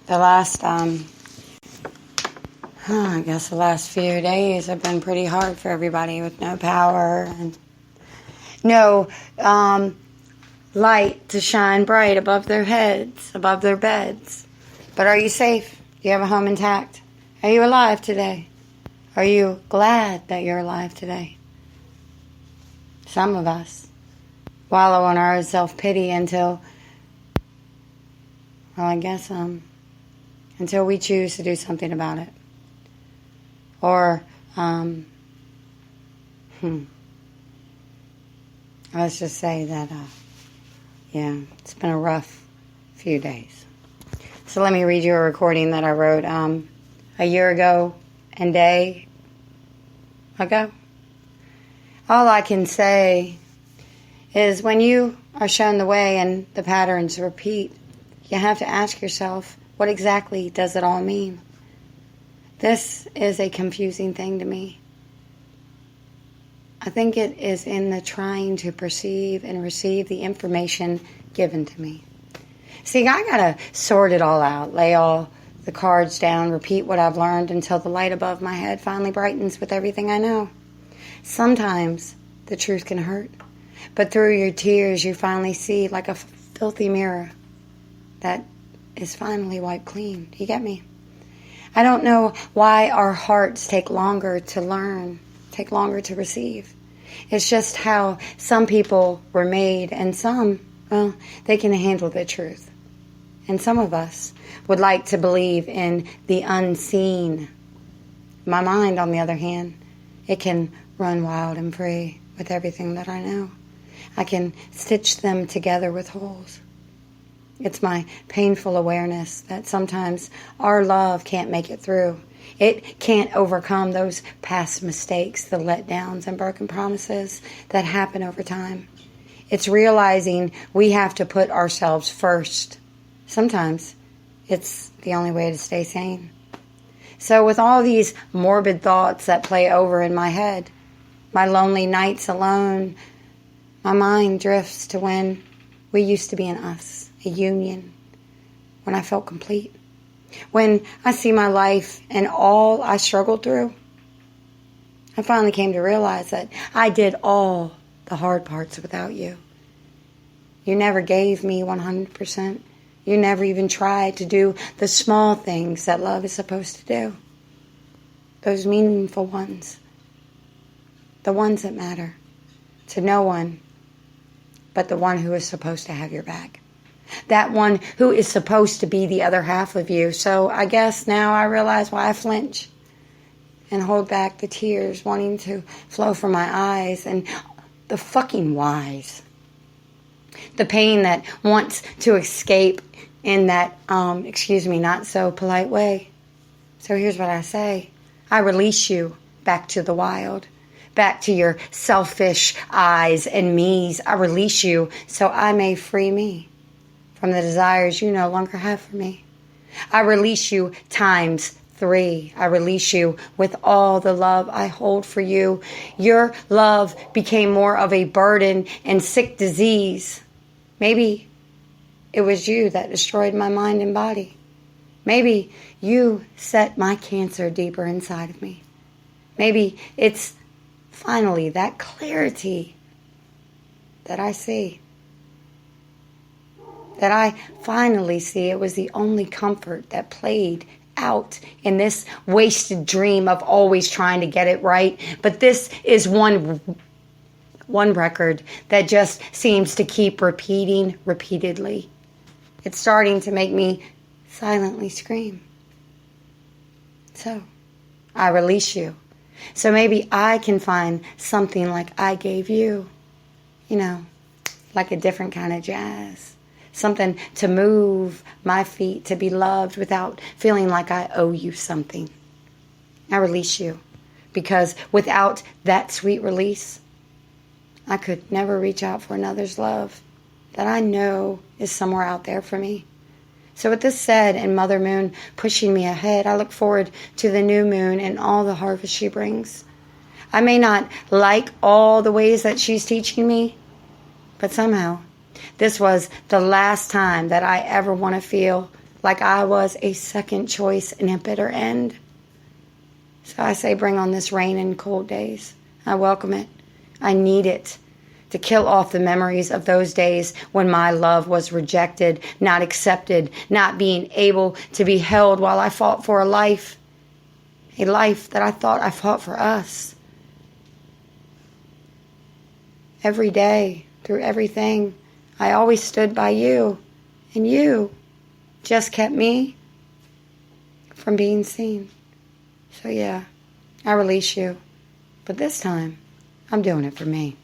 The last, I guess the last few days have been pretty hard for everybody with no power and no light to shine bright above their heads, above their beds. But are you safe? Do you have a home intact? Are you alive today? Are you glad that you're alive today? Some of us wallow in our self-pity until, well, I guess, until we choose to do something about it. Or, let's just say that, yeah, it's been a rough few days. So let me read you a recording that I wrote a year ago and day ago. All I can say is when you are shown the way and the patterns repeat, you have to ask yourself, what exactly does it all mean? This is a confusing thing to me. I think it is in the trying to perceive and receive the information given to me. See, I gotta sort it all out, lay all the cards down, repeat what I've learned until the light above my head finally brightens with everything I know. Sometimes the truth can hurt, but through your tears you finally see like a filthy mirror that is finally wiped clean. Do you get me? I don't know why our hearts take longer to learn, take longer to receive. It's just how some people were made, and some, well, they can handle the truth. And some of us would like to believe in the unseen. My mind, on the other hand, it can run wild and free with everything that I know. I can stitch them together with holes. It's my painful awareness that sometimes our love can't make it through. It can't overcome those past mistakes, the letdowns and broken promises that happen over time. It's realizing we have to put ourselves first. Sometimes it's the only way to stay sane. So with all these morbid thoughts that play over in my head, my lonely nights alone, my mind drifts to when we used to be an us, a union, when I felt complete. When I see my life and all I struggled through, I finally came to realize that I did all the hard parts without you. You never gave me 100%. You never even tried to do the small things that love is supposed to do. Those meaningful ones. The ones that matter to no one but the one who is supposed to have your back. That one who is supposed to be the other half of you. So I guess now I realize why I flinch and hold back the tears wanting to flow from my eyes and the fucking whys. The pain that wants to escape in that, not so polite way. So here's what I say. I release you back to the wild. Back to your selfish eyes and me's. I release you so I may free me from the desires you no longer have for me. I release you times 3. I release you with all the love I hold for you. Your love became more of a burden and sick disease. Maybe it was you that destroyed my mind and body. Maybe you set my cancer deeper inside of me. Maybe it's finally that clarity that I see. That I finally see it was the only comfort that played out in this wasted dream of always trying to get it right. But this is one record that just seems to keep repeating repeatedly. It's starting to make me silently scream. So, I release you. So maybe I can find something like I gave you. You know, like a different kind of jazz. Something to move my feet, to be loved without feeling like I owe you something. I release you. Because without that sweet release, I could never reach out for another's love that I know is somewhere out there for me. So with this said, and Mother Moon pushing me ahead, I look forward to the new moon and all the harvest she brings. I may not like all the ways that she's teaching me, but somehow this was the last time that I ever want to feel like I was a second choice in a bitter end. So I say, bring on this rain and cold days. I welcome it. I need it to kill off the memories of those days when my love was rejected, not accepted, not being able to be held while I fought for a life that I thought I fought for us. Every day, through everything, I always stood by you, and you just kept me from being seen. So yeah, I release you, but this time, I'm doing it for me.